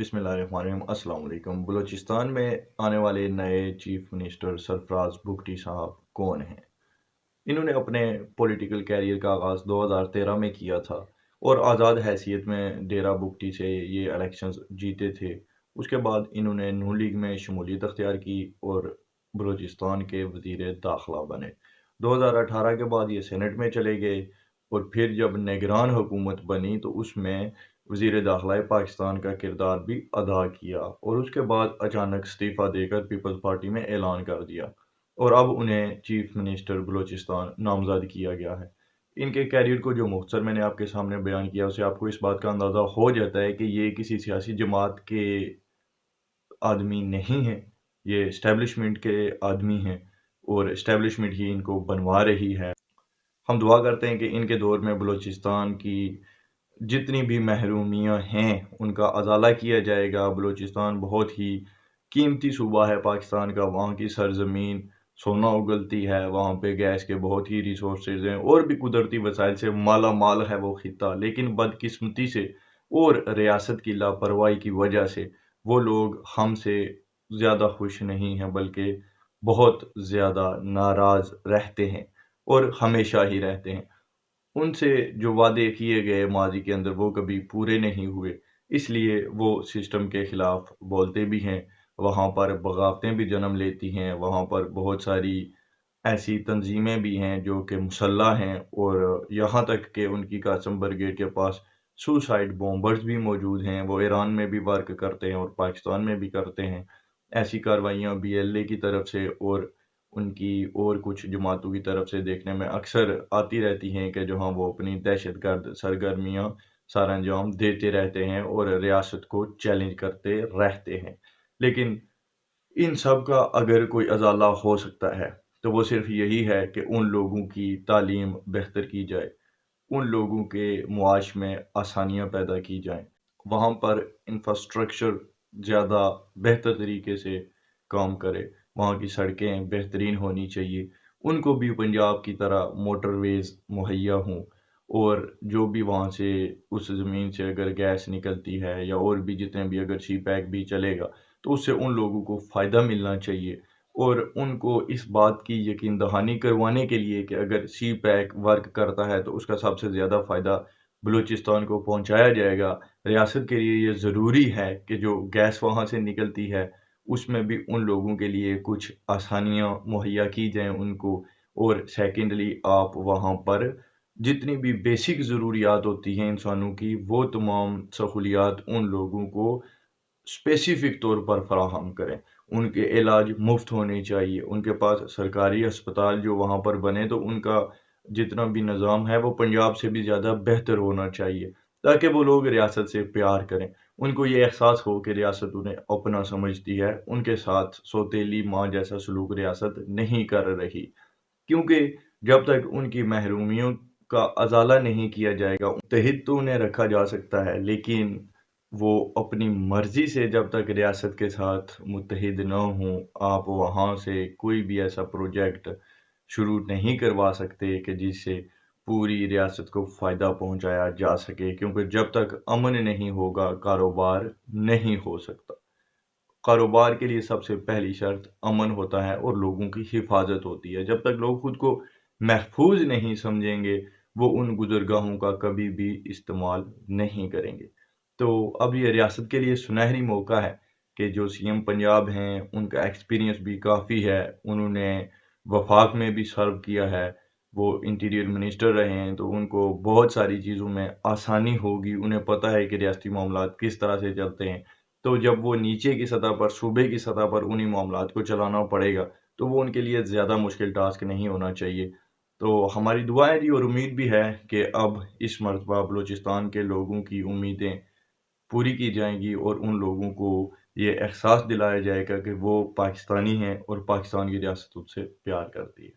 बिस्मिल्लाहिर्रहमानिर्रहीम। अस्सलाम वालेकुम। बलूचिस्तान में आने वाले नए चीफ मिनिस्टर सरफराज बुगटी साहब कौन हैं? इन्होंने अपने पॉलिटिकल कैरियर का आगाज़ 2013 में किया था और आज़ाद हैसियत में डेरा बुगटी से ये इलेक्शंस जीते थे। उसके बाद इन्होंने नून लीग में शमूलियत अख्तियार की और बलूचिस्तान के वज़ीर दाखिला बने। 2018 के बाद ये सेनेट में चले गए और फिर जब निगरान हुकूमत बनी तो उसमें वज़ीर दाखिला पाकिस्तान का किरदार भी अदा किया और उसके बाद अचानक इस्तीफ़ा देकर पीपल्स पार्टी में ऐलान कर दिया और अब उन्हें चीफ मिनिस्टर बलूचिस्तान नामज़द किया गया है। इनके कैरियर को जो मुख्तसर मैंने आपके सामने बयान किया, उससे आपको इस बात का अंदाज़ा हो जाता है कि ये किसी सियासी जमात के आदमी नहीं हैं, ये एस्टेब्लिशमेंट के आदमी हैं और एस्टेब्लिशमेंट ही इनको बनवा रही है। हम दुआ करते हैं कि इनके दौर में बलूचिस्तान की जितनी भी महरूमियाँ हैं, उनका अज़ाला किया जाएगा। बलूचिस्तान बहुत ही कीमती सूबा है पाकिस्तान का, वहाँ की सरज़मीन सोना उगलती है, वहाँ पे गैस के बहुत ही रिसोर्सेज़ हैं और भी कुदरती वसाइल से माला माल है वो खित्ता। लेकिन बदकिस्मती से और रियासत की लापरवाही की वजह से वो लोग हमसे ज़्यादा खुश नहीं हैं, बल्कि बहुत ज़्यादा नाराज़ रहते हैं और हमेशा ही रहते हैं। उनसे जो वादे किए गए माज़ी के अंदर वो कभी पूरे नहीं हुए, इसलिए वो सिस्टम के ख़िलाफ़ बोलते भी हैं। वहाँ पर बगावतें भी जन्म लेती हैं, वहाँ पर बहुत सारी ऐसी तंज़ीमें भी हैं जो कि मुसल्लह हैं और यहाँ तक कि उनकी कासम ब्रिगेड के पास सुसाइड बॉम्बर्स भी मौजूद हैं। वो ईरान में भी वर्क करते हैं और पाकिस्तान में भी करते हैं। ऐसी कार्रवाइयाँ बीएलए की तरफ से और उनकी और कुछ जमातों की तरफ से देखने में अक्सर आती रहती हैं कि जहाँ वो अपनी दहशतगर्द सरगर्मियाँ सरअंजाम देते रहते हैं और रियासत को चैलेंज करते रहते हैं। लेकिन इन सब का अगर कोई अज़ाला हो सकता है, तो वो सिर्फ़ यही है कि उन लोगों की तालीम बेहतर की जाए, उन लोगों के मुआश में आसानियाँ पैदा की जाएँ। वहाँ पर इंफ्रास्ट्रक्चर ज़्यादा बेहतर तरीके से काम करे, वहाँ की सड़कें बेहतरीन होनी चाहिए, उनको भी पंजाब की तरह मोटरवेज़ मुहैया हों और जो भी वहाँ से उस ज़मीन से अगर गैस निकलती है या और भी जितने भी अगर सी पैक भी चलेगा, तो उससे उन लोगों को फ़ायदा मिलना चाहिए और उनको इस बात की यकीन दहानी करवाने के लिए कि अगर सी पैक वर्क करता है, तो उसका सबसे ज़्यादा फ़ायदा बलूचिस्तान को पहुँचाया जाएगा। रियासत के लिए ये ज़रूरी है कि जो गैस वहाँ से निकलती है, उसमें भी उन लोगों के लिए कुछ आसानियाँ मुहैया की जाएँ उनको और सेकंडली आप वहाँ पर जितनी भी बेसिक ज़रूरियात होती हैं इंसानों की, वो तमाम सहूलियात उन लोगों को स्पेसिफिक तौर पर फराहम करें। उनके इलाज मुफ्त होने चाहिए, उनके पास सरकारी अस्पताल जो वहाँ पर बने तो उनका जितना भी निज़ाम है वो पंजाब से भी ज़्यादा बेहतर होना चाहिए, ताकि वो लोग रियासत से प्यार करें। उनको ये एहसास हो कि रियासत उन्हें अपना समझती है, उनके साथ सौतेली माँ जैसा सलूक रियासत नहीं कर रही। क्योंकि जब तक उनकी महरूमियों का अज़ाला नहीं किया जाएगा, मुत्तहिद तो उन्हें रखा जा सकता है, लेकिन वो अपनी मर्ज़ी से जब तक रियासत के साथ मुत्तहिद न हों, आप वहाँ से कोई भी ऐसा प्रोजेक्ट शुरू नहीं करवा सकते कि जिससे पूरी रियासत को फ़ायदा पहुँचाया जा सके। क्योंकि जब तक अमन नहीं होगा, कारोबार नहीं हो सकता। कारोबार के लिए सबसे पहली शर्त अमन होता है और लोगों की हिफाजत होती है। जब तक लोग खुद को महफूज नहीं समझेंगे, वो उन गुज़रगाहों का कभी भी इस्तेमाल नहीं करेंगे। तो अब ये रियासत के लिए सुनहरी मौका है कि जो सीएम पंजाब हैं, उनका एक्सपीरियंस भी काफ़ी है। उन्होंने वफाक में भी सर्व किया है, वो इंटीरियर मिनिस्टर रहे हैं, तो उनको बहुत सारी चीज़ों में आसानी होगी। उन्हें पता है कि रियासती मामलात किस तरह से चलते हैं। तो जब वो नीचे की सतह पर, सूबे की सतह पर उन्हीं मामलात को चलाना पड़ेगा, तो वो उनके लिए ज़्यादा मुश्किल टास्क नहीं होना चाहिए। तो हमारी दुआ है जी और उम्मीद भी है कि अब इस मर्तबा बलूचिस्तान के लोगों की उम्मीदें पूरी की जाएँगी और उन लोगों को ये एहसास दिलाया जाएगा कि वो पाकिस्तानी हैं और पाकिस्तान की रियासत उनसे प्यार करती है।